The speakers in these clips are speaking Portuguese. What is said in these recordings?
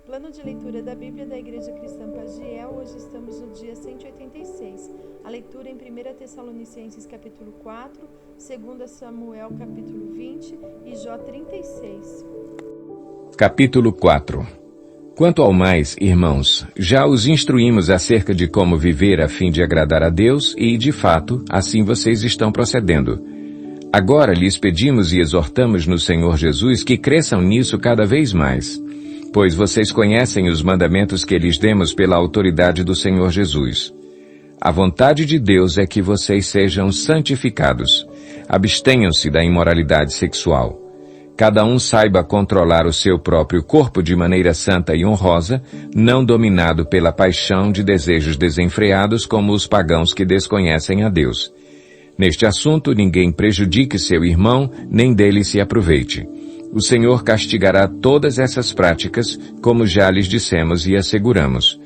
Plano de leitura da Bíblia da Igreja Cristã Pagiel. Hoje estamos no dia 186. A leitura em 1 Tessalonicenses capítulo 4, 2 Samuel capítulo 20 e Jó 36. Capítulo 4. Quanto ao mais, irmãos, já os instruímos acerca de como viver a fim de agradar a Deus e, de fato, assim vocês estão procedendo. Agora lhes pedimos e exortamos no Senhor Jesus que cresçam nisso cada vez mais, pois vocês conhecem os mandamentos que lhes demos pela autoridade do Senhor Jesus. A vontade de Deus é que vocês sejam santificados. Abstenham-se da imoralidade sexual. Cada um saiba controlar o seu próprio corpo de maneira santa e honrosa, não dominado pela paixão de desejos desenfreados como os pagãos que desconhecem a Deus. Neste assunto, ninguém prejudique seu irmão, nem dele se aproveite. O Senhor castigará todas essas práticas, como já lhes dissemos e asseguramos.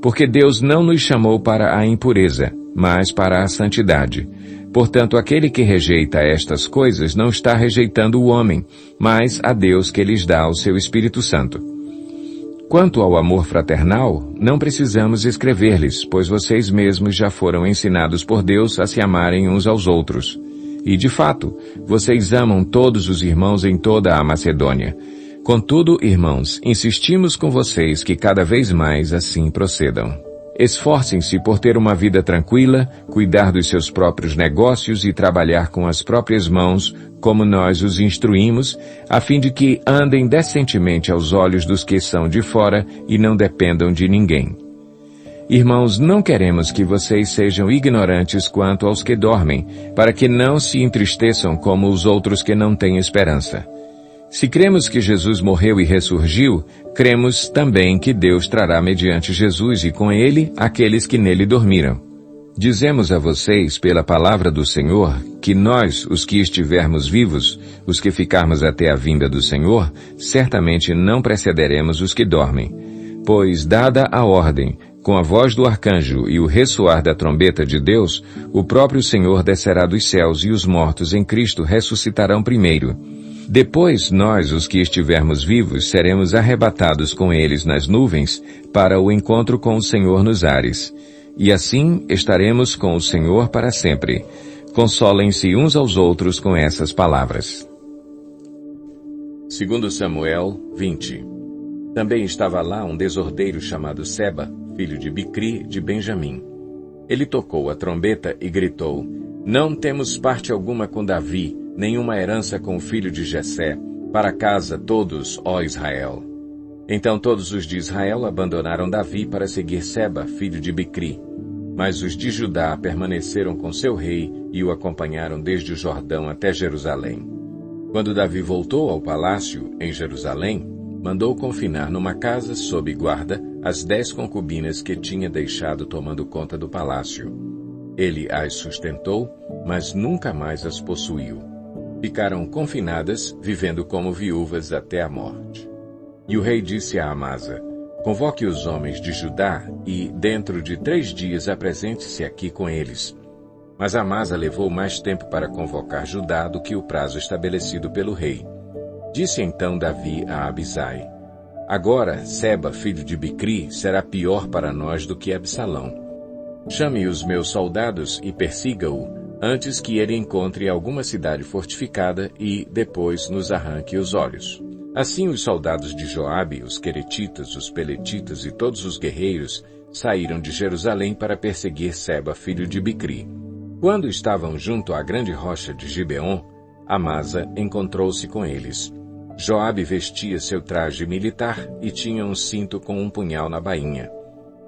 Porque Deus não nos chamou para a impureza, mas para a santidade. Portanto, aquele que rejeita estas coisas não está rejeitando o homem, mas a Deus que lhes dá o seu Espírito Santo. Quanto ao amor fraternal, não precisamos escrever-lhes, pois vocês mesmos já foram ensinados por Deus a se amarem uns aos outros. E, de fato, vocês amam todos os irmãos em toda a Macedônia. Contudo, irmãos, insistimos com vocês que cada vez mais assim procedam. Esforcem-se por ter uma vida tranquila, cuidar dos seus próprios negócios e trabalhar com as próprias mãos, como nós os instruímos, a fim de que andem decentemente aos olhos dos que são de fora e não dependam de ninguém. Irmãos, não queremos que vocês sejam ignorantes quanto aos que dormem, para que não se entristeçam como os outros que não têm esperança. Se cremos que Jesus morreu e ressurgiu, cremos também que Deus trará mediante Jesus e com ele aqueles que nele dormiram. Dizemos a vocês, pela palavra do Senhor, que nós, os que estivermos vivos, os que ficarmos até a vinda do Senhor, certamente não precederemos os que dormem. Pois, dada a ordem, com a voz do arcanjo e o ressoar da trombeta de Deus, o próprio Senhor descerá dos céus e os mortos em Cristo ressuscitarão primeiro. Depois, nós, os que estivermos vivos, seremos arrebatados com eles nas nuvens para o encontro com o Senhor nos ares. E assim estaremos com o Senhor para sempre. Consolem-se uns aos outros com essas palavras. 2 Samuel 20. Também estava lá um desordeiro chamado Seba, filho de Bicri, de Benjamim. Ele tocou a trombeta e gritou: Não temos parte alguma com Davi, nenhuma herança com o filho de Jessé, para casa todos, ó Israel. Então todos os de Israel abandonaram Davi para seguir Seba, filho de Bicri. Mas os de Judá permaneceram com seu rei e o acompanharam desde o Jordão até Jerusalém. Quando Davi voltou ao palácio, em Jerusalém, mandou confinar numa casa sob guarda as 10 concubinas que tinha deixado tomando conta do palácio. Ele as sustentou, mas nunca mais as possuiu. Ficaram confinadas, vivendo como viúvas até a morte. E o rei disse a Amasa: Convoque os homens de Judá e, dentro de 3 dias, apresente-se aqui com eles. Mas Amasa levou mais tempo para convocar Judá do que o prazo estabelecido pelo rei. Disse então Davi a Abisai: Agora, Seba, filho de Bicri, será pior para nós do que Absalão. Chame os meus soldados e persiga-o, antes que ele encontre alguma cidade fortificada e, depois, nos arranque os olhos. Assim os soldados de Joabe, os queretitas, os peletitas e todos os guerreiros saíram de Jerusalém para perseguir Seba, filho de Bicri. Quando estavam junto à grande rocha de Gibeon, Amasa encontrou-se com eles. Joabe vestia seu traje militar e tinha um cinto com um punhal na bainha.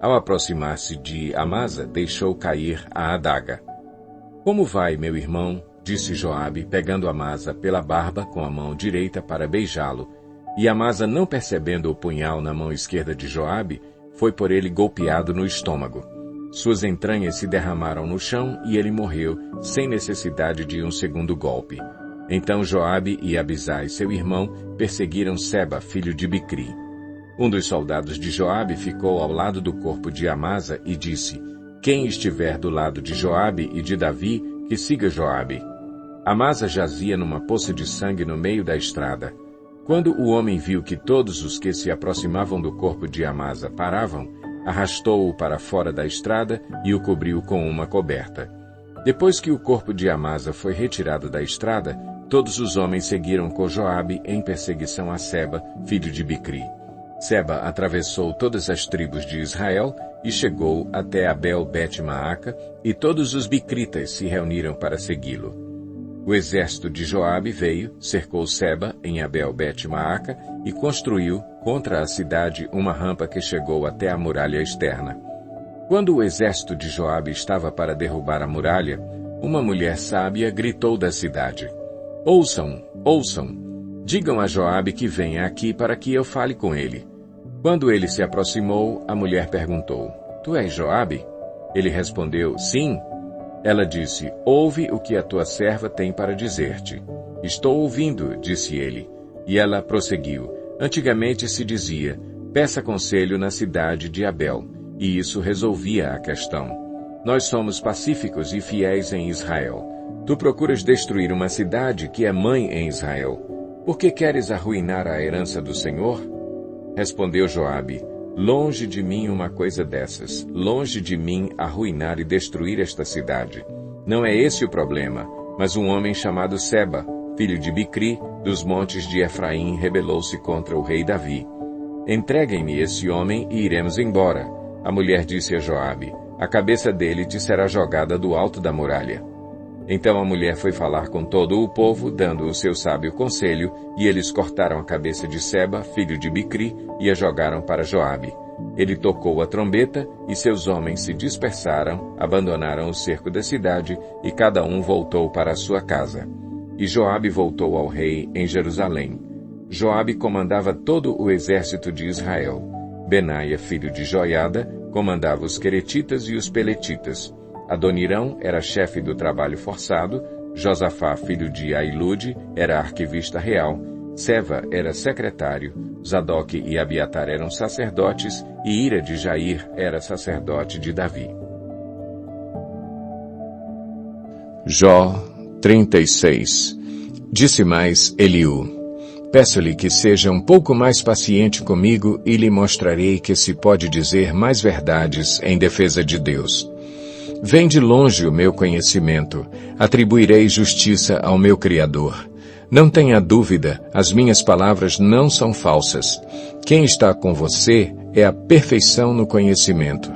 Ao aproximar-se de Amasa, deixou cair a adaga. Como vai, meu irmão? Disse Joabe, pegando Amasa pela barba com a mão direita para beijá-lo. E Amasa, não percebendo o punhal na mão esquerda de Joabe, foi por ele golpeado no estômago. Suas entranhas se derramaram no chão e ele morreu, sem necessidade de um segundo golpe. Então Joabe e Abisai, seu irmão, perseguiram Seba, filho de Bicri. Um dos soldados de Joabe ficou ao lado do corpo de Amasa e disse: Quem estiver do lado de Joabe e de Davi, que siga Joabe. Amasa jazia numa poça de sangue no meio da estrada. Quando o homem viu que todos os que se aproximavam do corpo de Amasa paravam, arrastou-o para fora da estrada e o cobriu com uma coberta. Depois que o corpo de Amasa foi retirado da estrada, todos os homens seguiram com Joabe em perseguição a Seba, filho de Bicri. Seba atravessou todas as tribos de Israel e chegou até Abel-Bet-Maaca, e todos os bicritas se reuniram para segui-lo. O exército de Joabe veio, cercou Seba em Abel-Bet-Maaca e construiu contra a cidade uma rampa que chegou até a muralha externa. Quando o exército de Joabe estava para derrubar a muralha, uma mulher sábia gritou da cidade: "Ouçam, ouçam! Digam a Joabe que venha aqui para que eu fale com ele." Quando ele se aproximou, a mulher perguntou: "Tu és Joabe?" Ele respondeu: "Sim." Ela disse: "Ouve o que a tua serva tem para dizer-te." "Estou ouvindo", disse ele. E ela prosseguiu: "Antigamente se dizia, peça conselho na cidade de Abel, e isso resolvia a questão. Nós somos pacíficos e fiéis em Israel. Tu procuras destruir uma cidade que é mãe em Israel. Por que queres arruinar a herança do Senhor?" Respondeu Joabe: "Longe de mim uma coisa dessas, longe de mim arruinar e destruir esta cidade. Não é esse o problema, mas um homem chamado Seba, filho de Bicri, dos montes de Efraim, rebelou-se contra o rei Davi. Entreguem-me esse homem e iremos embora." A mulher disse a Joabe: "A cabeça dele te será jogada do alto da muralha." Então a mulher foi falar com todo o povo, dando o seu sábio conselho, e eles cortaram a cabeça de Seba, filho de Bicri, e a jogaram para Joabe. Ele tocou a trombeta, e seus homens se dispersaram, abandonaram o cerco da cidade, e cada um voltou para a sua casa. E Joabe voltou ao rei em Jerusalém. Joabe comandava todo o exército de Israel. Benaia, filho de Joiada, comandava os queretitas e os peletitas. Adonirão era chefe do trabalho forçado, Josafá, filho de Ailude, era arquivista real, Seva era secretário, Zadok e Abiatar eram sacerdotes, e Ira de Jair era sacerdote de Davi. Jó 36. Disse mais Eliú: "Peço-lhe que seja um pouco mais paciente comigo e lhe mostrarei que se pode dizer mais verdades em defesa de Deus. Vem de longe o meu conhecimento, atribuirei justiça ao meu Criador. Não tenha dúvida, as minhas palavras não são falsas. Quem está com você é a perfeição no conhecimento.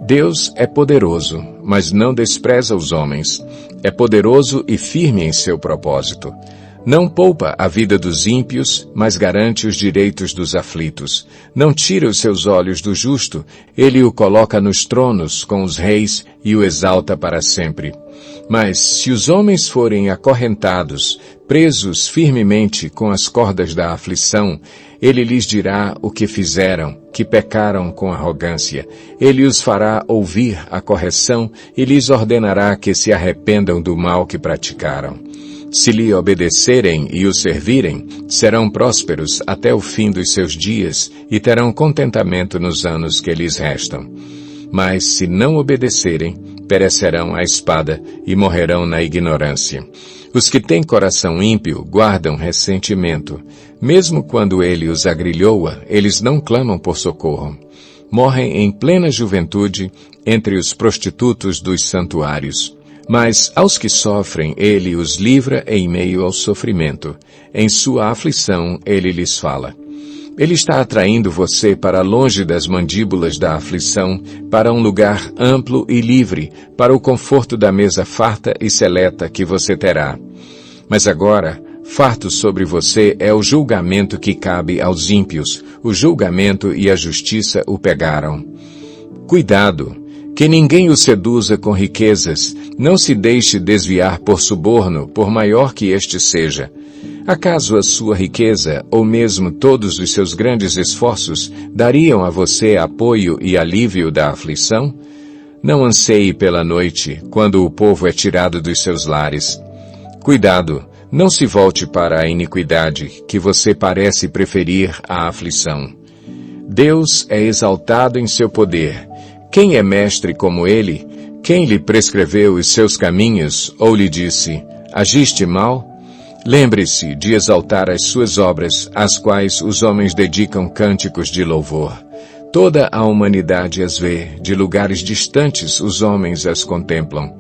Deus é poderoso, mas não despreza os homens. É poderoso e firme em seu propósito. Não poupa a vida dos ímpios, mas garante os direitos dos aflitos. Não tira os seus olhos do justo, ele o coloca nos tronos com os reis e o exalta para sempre. Mas se os homens forem acorrentados, presos firmemente com as cordas da aflição, ele lhes dirá o que fizeram, que pecaram com arrogância. Ele os fará ouvir a correção e lhes ordenará que se arrependam do mal que praticaram. Se lhe obedecerem e o servirem, serão prósperos até o fim dos seus dias e terão contentamento nos anos que lhes restam. Mas se não obedecerem, perecerão à espada e morrerão na ignorância. Os que têm coração ímpio guardam ressentimento. Mesmo quando ele os agrilhoa, eles não clamam por socorro. Morrem em plena juventude entre os prostitutos dos santuários. Mas aos que sofrem, ele os livra em meio ao sofrimento. Em sua aflição, ele lhes fala. Ele está atraindo você para longe das mandíbulas da aflição, para um lugar amplo e livre, para o conforto da mesa farta e seleta que você terá. Mas agora, farto sobre você é o julgamento que cabe aos ímpios. O julgamento e a justiça o pegaram. Cuidado! Que ninguém o seduza com riquezas, não se deixe desviar por suborno, por maior que este seja. Acaso a sua riqueza, ou mesmo todos os seus grandes esforços, dariam a você apoio e alívio da aflição? Não anseie pela noite, quando o povo é tirado dos seus lares. Cuidado, não se volte para a iniquidade, que você parece preferir à aflição. Deus é exaltado em seu poder. Quem é mestre como ele? Quem lhe prescreveu os seus caminhos, ou lhe disse, agiste mal? Lembre-se de exaltar as suas obras, às quais os homens dedicam cânticos de louvor. Toda a humanidade as vê, de lugares distantes os homens as contemplam.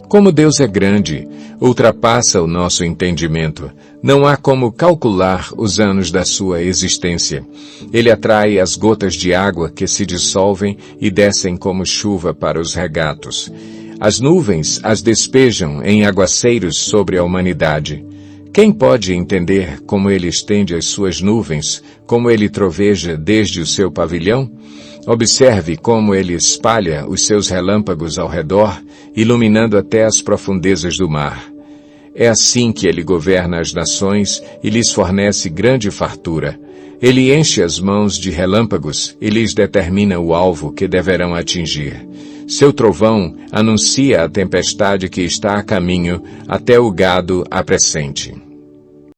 Como Deus é grande, ultrapassa o nosso entendimento. Não há como calcular os anos da sua existência. Ele atrai as gotas de água que se dissolvem e descem como chuva para os regatos. As nuvens as despejam em aguaceiros sobre a humanidade. Quem pode entender como ele estende as suas nuvens, como ele troveja desde o seu pavilhão? Observe como ele espalha os seus relâmpagos ao redor, iluminando até as profundezas do mar. É assim que ele governa as nações e lhes fornece grande fartura. Ele enche as mãos de relâmpagos e lhes determina o alvo que deverão atingir. Seu trovão anuncia a tempestade que está a caminho até o gado apresente.